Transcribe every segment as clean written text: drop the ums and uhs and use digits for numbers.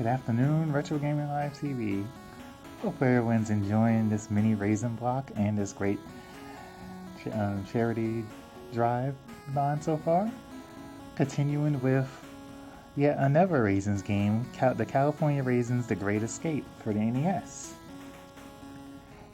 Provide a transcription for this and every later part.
Good afternoon, Retro Gaming Live TV. Hope everyone's enjoying this mini raisin block and this great charity drive on so far. Continuing with yet another Raisins game, the California Raisins The Great Escape for the NES.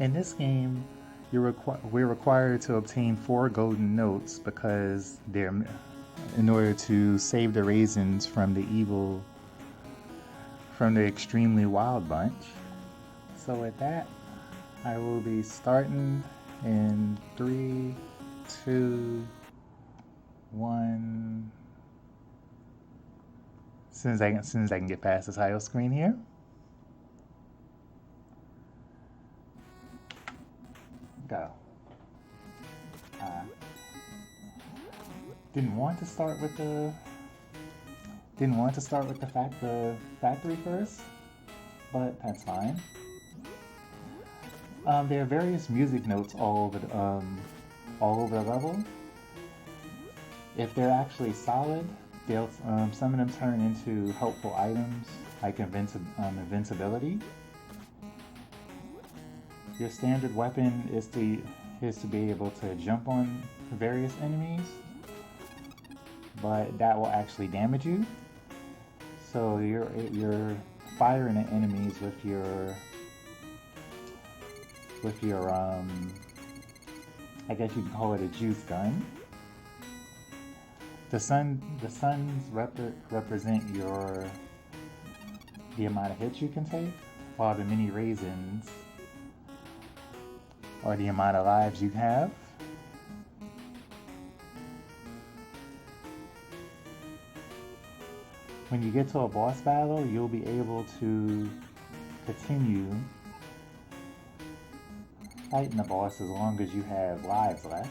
In this game, we're required to obtain 4 golden notes because they're in order to save the raisins from the extremely wild bunch. So with that, I will be starting in 3, 2, 1. As soon as I can get past the title screen here. Go. Didn't want to start with the factory first, but that's fine. There are various music notes all over the level. If they're actually solid, they'll some of them turn into helpful items like invincibility. Your standard weapon is to be able to jump on various enemies, but that will actually damage you. So you're firing at enemies with your I guess you can call it a juice gun. The suns represent the amount of hits you can take, while the mini raisins are the amount of lives you have. When you get to a boss battle, you'll be able to continue fighting the boss as long as you have lives left.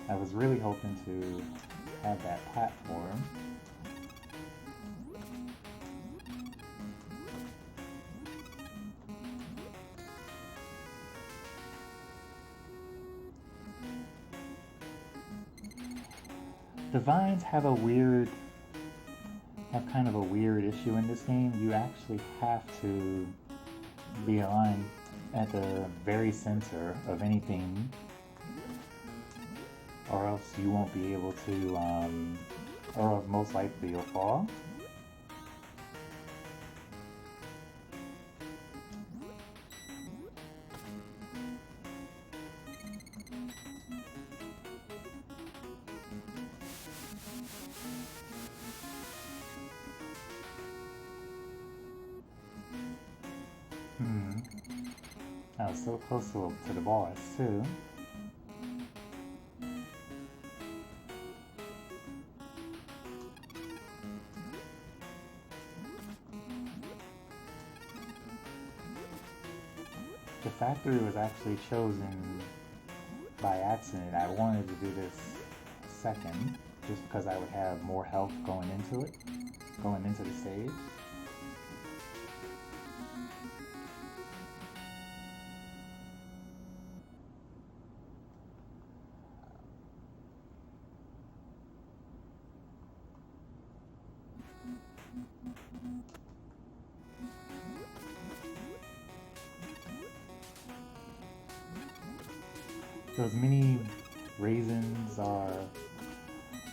I was really hoping to have that platform. The vines have kind of a weird issue in this game. You actually have to be aligned at the very center of anything, or else you won't be able to, or most likely you'll fall. I was so close to the boss too. The factory was actually chosen by accident. I wanted to do this second, just because I would have more health going into the stage. Those mini raisins are,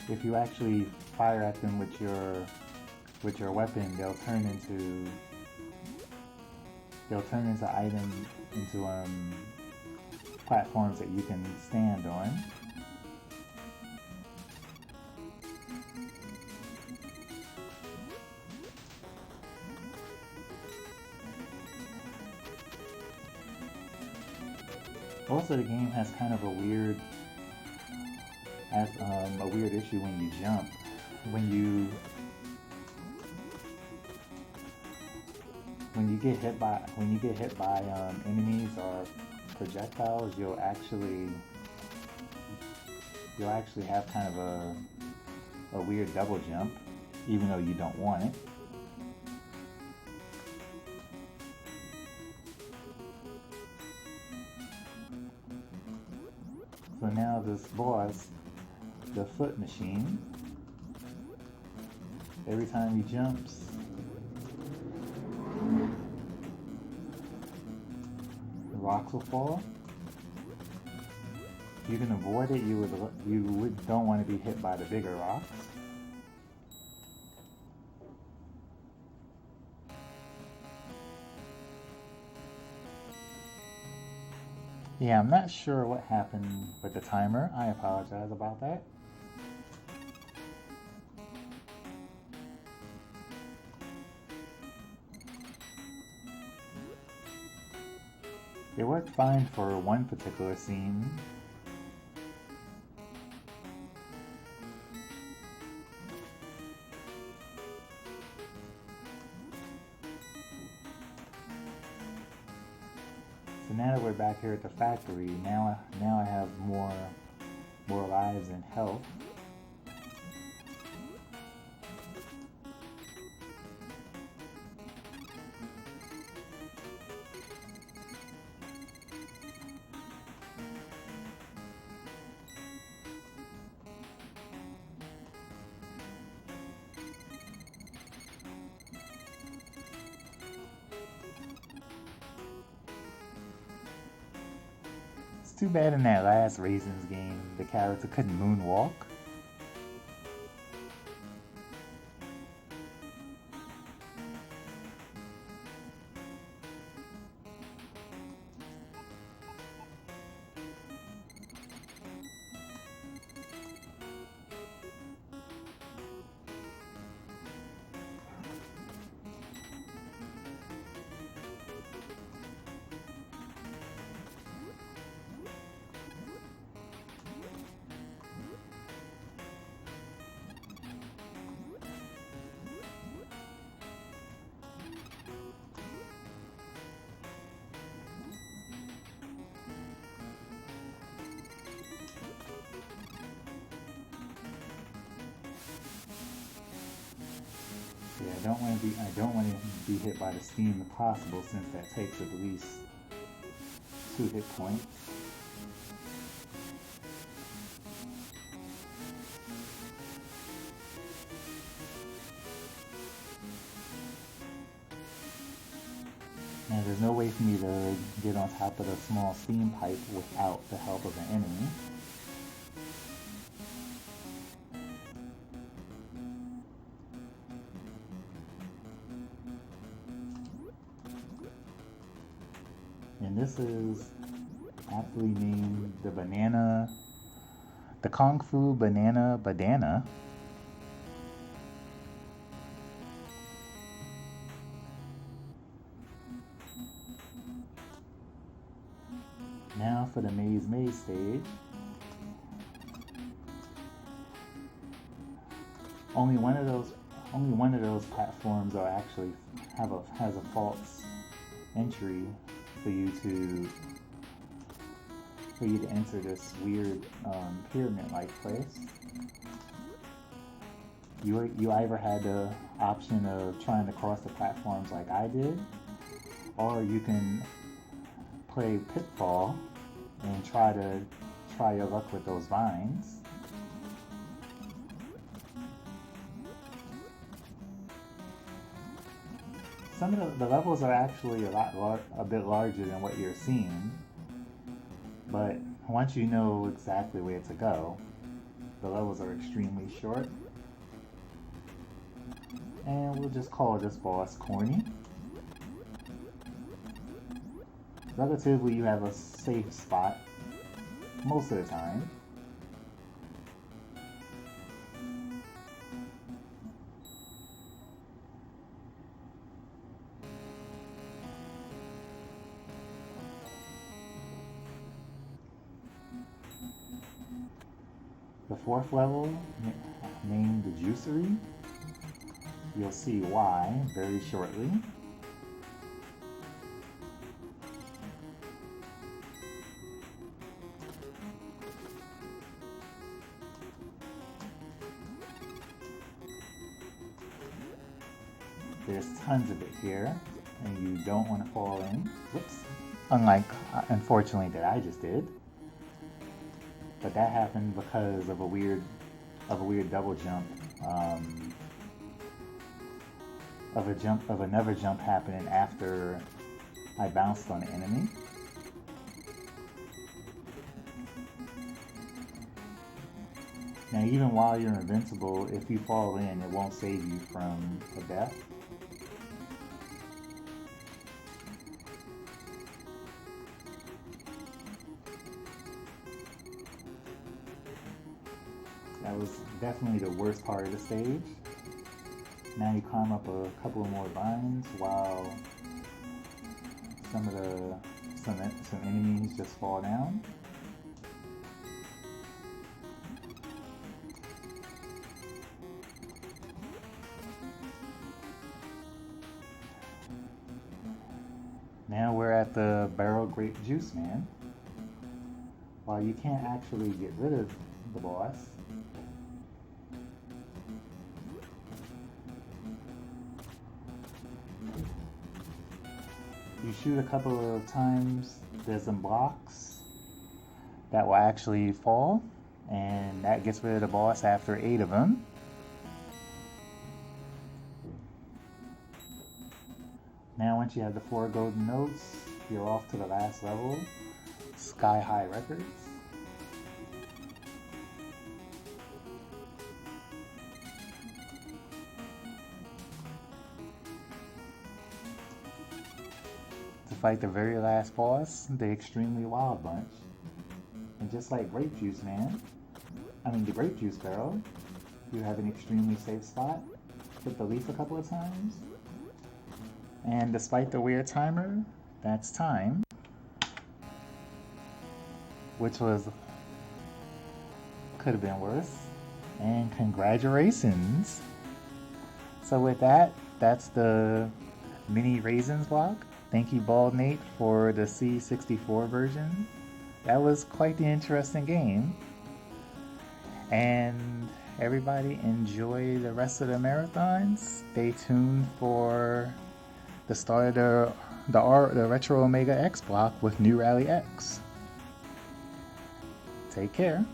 if you actually fire at them with your weapon, they'll turn into items, into platforms that you can stand on. Also, the game has kind of a weird issue when you jump. When you get hit by enemies or projectiles, you'll actually have kind of a weird double jump, even though you don't want it. So now this boss, the foot machine, every time he jumps, the rocks will fall. If you can avoid it, you don't want to be hit by the bigger rocks. Yeah, I'm not sure what happened with the timer. I apologize about that. It worked fine for one particular scene. So now that we're back here at the factory, now I have more lives and health. Too bad in that last Raisins game, the character couldn't moonwalk. Yeah, I don't want to be hit by the steam if possible, since that takes at least 2 hit points. Now there's no way for me to get on top of the small steam pipe without the help of an enemy. And this is aptly named the Kung Fu Banana Badana. Now for the Maze stage. Only one of those platforms are actually has a false entry for you to enter this weird pyramid-like place. You either had the option of trying to cross the platforms like I did, or you can play Pitfall and try your luck with those vines. Some of the levels are actually a bit larger than what you're seeing, but once you know exactly where to go, the levels are extremely short. And we'll just call this boss corny. Relatively, you have a safe spot most of the time. The 4th level, named the Juicery, you'll see why very shortly. There's tons of it here, and you don't want to fall in. Whoops. Unlike, unfortunately, that I just did. but that happened because of a weird double jump, um, of another jump happening after I bounced on the enemy. Now, even while you're invincible, if you fall in, it won't save you from a death. That was definitely the worst part of the stage. Now you climb up a couple more vines while some enemies just fall down. Now we're at the barrel grape juice man. While you can't actually get rid of the boss, you shoot a couple of times, there's some blocks that will actually fall, and that gets rid of the boss after 8 of them. Now once you have the 4 golden notes, you're off to the last level, Sky High Records. To fight the very last boss, the Extremely Wild Bunch. And just like the Grape Juice Barrel, you have an extremely safe spot. Hit the leaf a couple of times. And despite the weird timer, that's time. Which could have been worse. And congratulations. So with that, that's the mini Raisins block. Thank you, Bald Nate, for the C64 version. That was quite the interesting game. And everybody enjoy the rest of the marathon. Stay tuned for the start of the Retro Omega X block with New Rally X. Take care.